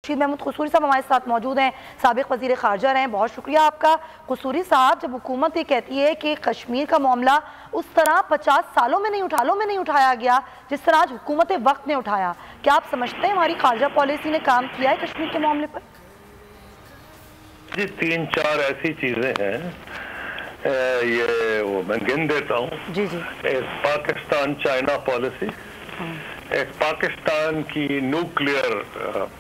खुर्शीद महमूद कसूरी साहब हमारे साथ मौजूद हैं, साबिक वज़ीर ख़ारजा रहे हैं। बहुत शुक्रिया आपका कसूरी साहब। जब हुकूमत ये कहती है कि कश्मीर का मामला उस तरह 50 सालों में नहीं उठाया गया जिस तरह आज हुकूमत वक्त ने उठाया, क्या आप समझते हैं हमारी ख़ारजा पॉलिसी ने काम किया है कश्मीर के मामले पर? जी 3-4 ऐसी चीज़ें हैं, ये वो मैं गिन देता हूँ। जी जी। एक पाकिस्तान चाइना पॉलिसी, एक पाकिस्तान की न्यूक्लियर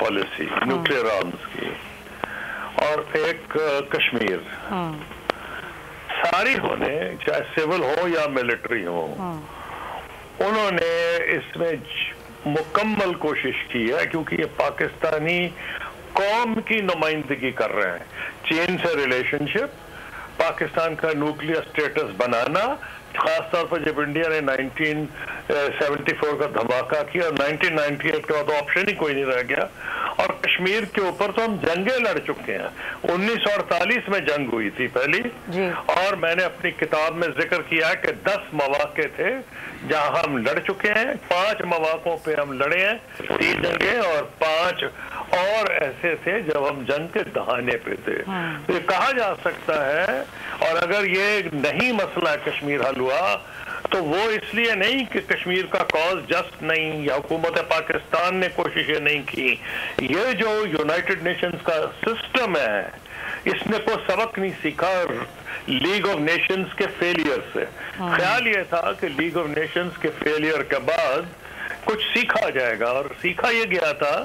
पॉलिसी, न्यूक्लियर आर्म्स की, और एक कश्मीर। सारी होने चाहे सिविल हो या मिलिट्री हो, उन्होंने इसमें मुकम्मल कोशिश की है, क्योंकि ये पाकिस्तानी कौम की नुमाइंदगी कर रहे हैं। चीन से रिलेशनशिप, पाकिस्तान का न्यूक्लियर स्टेटस बनाना, खासतौर पर जब इंडिया ने 1974 का धमाका किया और 1998 के बाद ऑप्शन ही कोई नहीं रह गया। और कश्मीर के ऊपर तो हम जंगें लड़ चुके हैं। 1948 में जंग हुई थी पहली, और मैंने अपनी किताब में जिक्र किया कि 10 मौके थे जहां हम लड़ चुके हैं। 5 मौकों पे हम लड़े हैं, 3 जंगें, और 5 और ऐसे थे जब हम जंग के दहाने पे थे। तो ये कहा जा सकता है, और अगर ये नहीं मसला कश्मीर हल हुआ तो वो इसलिए नहीं कि कश्मीर का कॉज जस्ट नहीं, या हुकूमत पाकिस्तान ने कोशिशें नहीं की। ये जो यूनाइटेड नेशंस का सिस्टम है, इसने कोई सबक नहीं सीखा लीग ऑफ नेशंस के फेलियर से। ख्याल ये था कि लीग ऑफ नेशंस के फेलियर के बाद कुछ सीखा जाएगा, और सीखा ये गया था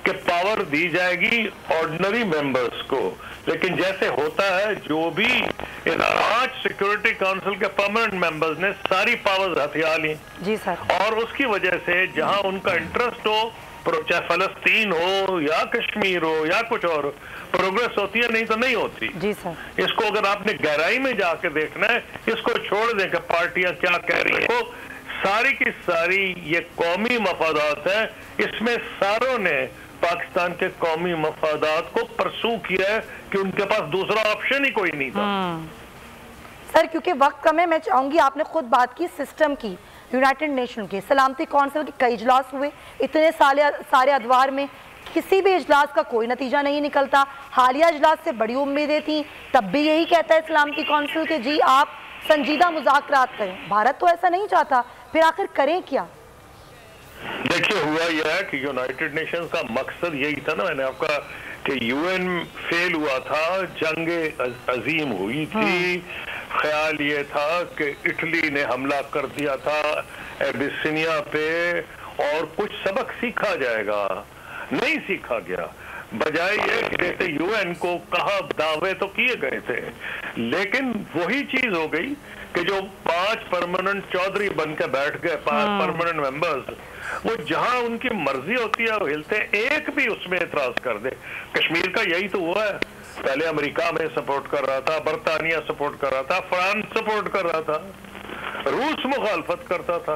कि पावर दी जाएगी ऑर्डिनरी मेंबर्स को। लेकिन जैसे होता है, जो भी इन 5 सिक्योरिटी काउंसिल के परमानेंट मेंबर्स ने सारी पावर्स हथिया ली जी सर, और उसकी वजह से जहां उनका इंटरेस्ट हो, चाहे फलस्तीन हो या कश्मीर हो या कुछ और, प्रोग्रेस होती है, नहीं तो नहीं होती जी सर। इसको अगर आपने गहराई में जाके देखना है, इसको छोड़ दें कि पार्टियां क्या कह रही है। सारी की सारी ये कौमी मफादात है, इसमें सारों ने पाकिस्तान के कौमी मफादात को परसू किया है कि उनके पास दूसरा ऑप्शन ही कोई नहीं था। सर क्योंकि वक्त कम है, मैं चाहूंगी, आपने खुद बात की सिस्टम की, यूनाइटेड नेशन के सलामती कौंसिल के कई इजलास हुए, इतने सारे अदवार में किसी भी इजलास का कोई नतीजा नहीं निकलता। हालिया इजलास से बड़ी उम्मीदें थी, तब भी यही कहता है सलामती कौंसिल के जी आप संजीदा मुज़ाकरात करें। भारत तो ऐसा नहीं चाहता, फिर आखिर करें क्या? देखिए, हुआ यह है कि यूनाइटेड नेशंस का मकसद यही था ना, मैंने आपका, कि यूएन फेल हुआ था, जंग अजीम हुई थी। ख्याल ये था कि इटली ने हमला कर दिया था एबिसिनिया पे, और कुछ सबक सीखा जाएगा, नहीं सीखा गया। बजाय ये कि जैसे यूएन को कहा, दावे तो किए गए थे, लेकिन वही चीज हो गई कि जो 5 परमानेंट चौधरी बन के बैठ गए, 5 परमानेंट मेंबर्स, वो जहां उनकी मर्जी होती है वो हिलते, एक भी उसमें एतराज कर दे। कश्मीर का यही तो हुआ है, पहले अमेरिका में सपोर्ट कर रहा था, बरतानिया सपोर्ट कर रहा था, फ्रांस सपोर्ट कर रहा था, रूस मुखालफत करता था,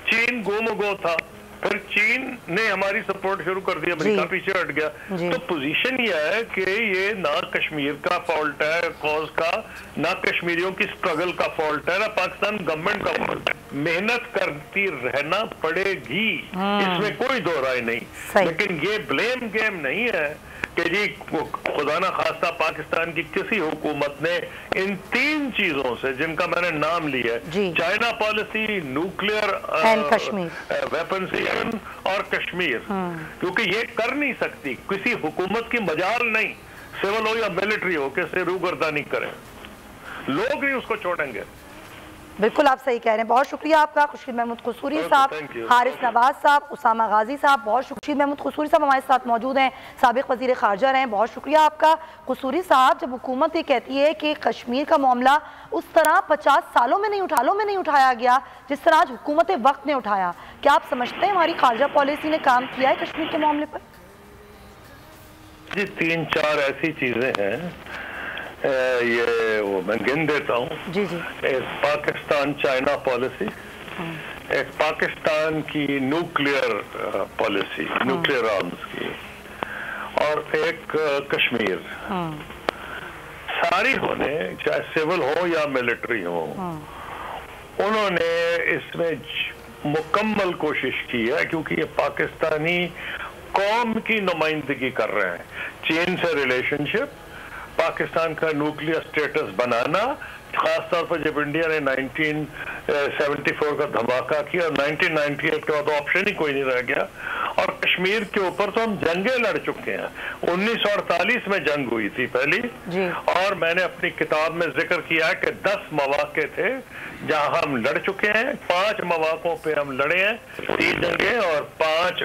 चीन गोमगो था, फिर चीन ने हमारी सपोर्ट शुरू कर दी, अमेरिका पीछे हट गया। तो पोजीशन ये है कि ये ना कश्मीर का फॉल्ट है कॉज का, ना कश्मीरियों की स्ट्रगल का फॉल्ट है, ना पाकिस्तान गवर्नमेंट का फॉल्ट है। मेहनत करती रहना पड़ेगी, इसमें कोई दो राय नहीं। लेकिन ये ब्लेम गेम नहीं है कि जी खुदा ना खास्ता पाकिस्तान की किसी हुकूमत ने इन 3 चीजों से, जिनका मैंने नाम लिया, China policy, nuclear weapon season और कश्मीर, क्योंकि ये कर नहीं सकती किसी हुकूमत की मजाल नहीं, सिविल हो या मिलिट्री हो, कि रूगर्दानी करें, लोग ही उसको छोड़ेंगे। बिल्कुल आप सही कह रहे हैं। बहुत शुक्रिया आपका खुर्शीद महमूद कसूरी साहब, हारिस नवाज साहब, उसामा गाजी साहब। बहुत खुर्शीद महमूद कसूरी साहब हमारे साथ मौजूद हैं, साबिक वज़ीर ख़ारजा रहे हैं। बहुत शुक्रिया आपका कसूरी साहब। जब हुकूमत ये कहती है कि कश्मीर का मामला उस तरह 50 सालों में नहीं उठाया गया जिस तरह आज हुकूमत वक्त ने उठाया, क्या आप समझते हैं हमारी ख़ारजा पॉलिसी ने काम किया है कश्मीर के मामले पर? जी 3-4 ऐसी चीज़ें हैं, ये वो मैं गिन देता हूँ। एक पाकिस्तान चाइना पॉलिसी, एक पाकिस्तान की न्यूक्लियर पॉलिसी, न्यूक्लियर आर्म्स की, और एक कश्मीर। सारी होने चाहे सिविल हो या मिलिट्री हो, उन्होंने इसमें मुकम्मल कोशिश की है, क्योंकि ये पाकिस्तानी कौम की नुमाइंदगी कर रहे हैं। चीन से रिलेशनशिप, पाकिस्तान का न्यूक्लियर स्टेटस बनाना, खासतौर पर जब इंडिया ने 1974 का धमाका किया और 1998 के बाद ऑप्शन ही कोई नहीं रह गया। और कश्मीर के ऊपर तो हम जंगें लड़ चुके हैं। 1948 में जंग हुई थी पहली, और मैंने अपनी किताब में जिक्र किया कि 10 मौके थे जहां हम लड़ चुके हैं। 5 मौकों पे हम लड़े हैं, 3 जंगें, और 5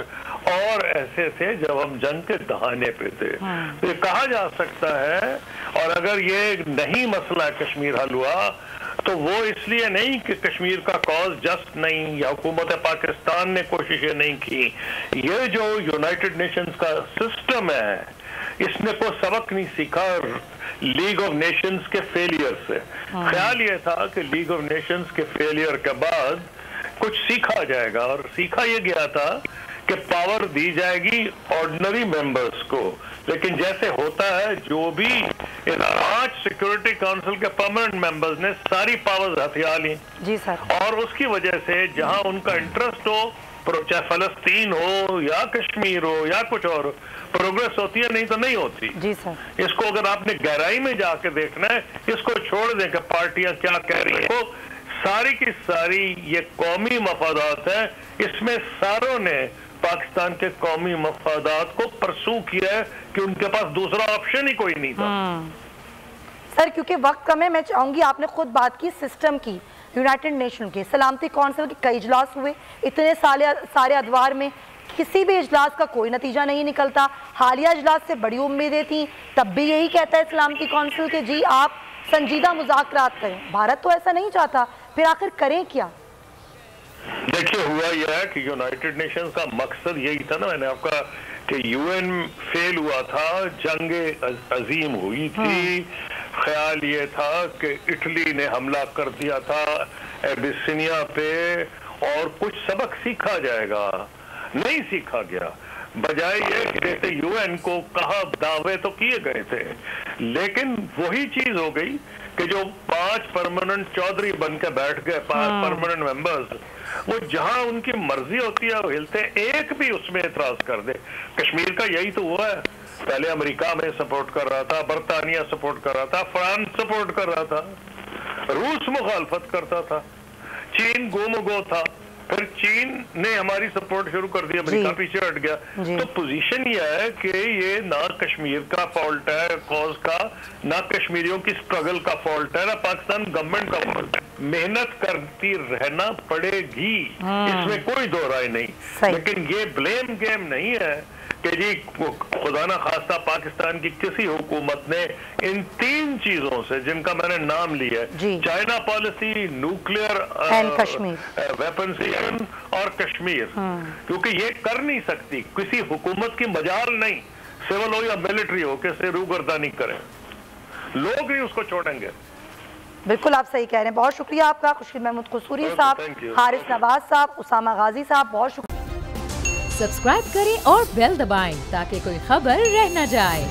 और ऐसे थे जब हम जंग के दहाने पे थे। तो ये कहा जा सकता है, और अगर ये नहीं मसला कश्मीर हल हुआ तो वो इसलिए नहीं कि कश्मीर का कॉज जस्ट नहीं, या हुकूमत पाकिस्तान ने कोशिशें नहीं की। ये जो यूनाइटेड नेशंस का सिस्टम है, इसने कोई सबक नहीं सीखा लीग ऑफ नेशंस के फेलियर से। ख्याल ये था कि लीग ऑफ नेशंस के फेलियर के बाद कुछ सीखा जाएगा, और सीखा ये गया था कि पावर दी जाएगी ऑर्डिनरी मेंबर्स को। लेकिन जैसे होता है, जो भी 5 सिक्योरिटी काउंसिल के परमानेंट मेंबर्स ने सारी पावर्स हथिया ली जी सर, और उसकी वजह से जहां उनका इंटरेस्ट हो, चाहे फलस्तीन हो या कश्मीर हो या कुछ और, प्रोग्रेस होती है, नहीं तो नहीं होती जी सर। इसको अगर आपने गहराई में जाके देखना है, इसको छोड़ दें कि पार्टियां क्या कह रही है। तो सारी की सारी ये कौमी मफादात है, इसमें सारों ने पाकिस्तान के कौमी मफादात को परसू किया है कि उनके पास दूसरा ऑप्शन ही कोई नहीं था। सर क्योंकि वक्त कम है, मैं चाहूंगी, आपने खुद बात की सिस्टम की, यूनाइटेड नेशन के सलामती कौंसिल के कई इजलास हुए, इतने सारे अदवार में किसी भी इजलास का कोई नतीजा नहीं निकलता। हालिया इजलास से बड़ी उम्मीदें थी, तब भी यही कहता है सलामती कौंसिल के जी आप संजीदा मुज़ाकरात करें। भारत तो ऐसा नहीं चाहता, फिर आखिर करें क्या? देखिए, हुआ यह है कि यूनाइटेड नेशंस का मकसद यही था ना, मैंने आपका, कि यूएन फेल हुआ था, जंग अजीम हुई थी। ख्याल ये था कि इटली ने हमला कर दिया था एबिसिनिया पे, और कुछ सबक सीखा जाएगा, नहीं सीखा गया। बजाय ये कि जैसे यूएन को कहा, दावे तो किए गए थे, लेकिन वही चीज हो गई कि जो 5 परमानेंट चौधरी बन के बैठ गए, 5 परमानेंट मेंबर्स, वो जहां उनकी मर्जी होती है वो हिलते, एक भी उसमें एतराज कर दे। कश्मीर का यही तो हुआ है, पहले अमेरिका में सपोर्ट कर रहा था, बरतानिया सपोर्ट कर रहा था, फ्रांस सपोर्ट कर रहा था, रूस मुखालफत करता था, चीन गोमगो था, फिर चीन ने हमारी सपोर्ट शुरू कर दी, अमेरिका पीछे हट गया। तो पोजीशन ये है कि ये ना कश्मीर का फॉल्ट है कॉज का, ना कश्मीरियों की स्ट्रगल का फॉल्ट है, ना पाकिस्तान गवर्नमेंट का फॉल्ट है। मेहनत करती रहना पड़ेगी, इसमें कोई दो राय नहीं। लेकिन ये ब्लेम गेम नहीं है कि जी खुदा ना खास्ता पाकिस्तान की किसी हुकूमत ने इन 3 चीजों से, जिनका मैंने नाम लिया, चाइना पॉलिसी, न्यूक्लियर वेपन्स और कश्मीर, क्योंकि ये कर नहीं सकती किसी हुकूमत की मजाल नहीं, सिविल हो या मिलिट्री हो, कि से रूगर्दानी करें, लोग नहीं उसको छोड़ेंगे। बिल्कुल आप सही कह रहे हैं। बहुत शुक्रिया आपका खुर्शीद महमूद कसूरी साहब, हारिस नवाज साहब, उसामा गाजी साहब, बहुत शुक्रिया। सब्सक्राइब करें और बेल दबाएं ताकि कोई खबर रह न जाए।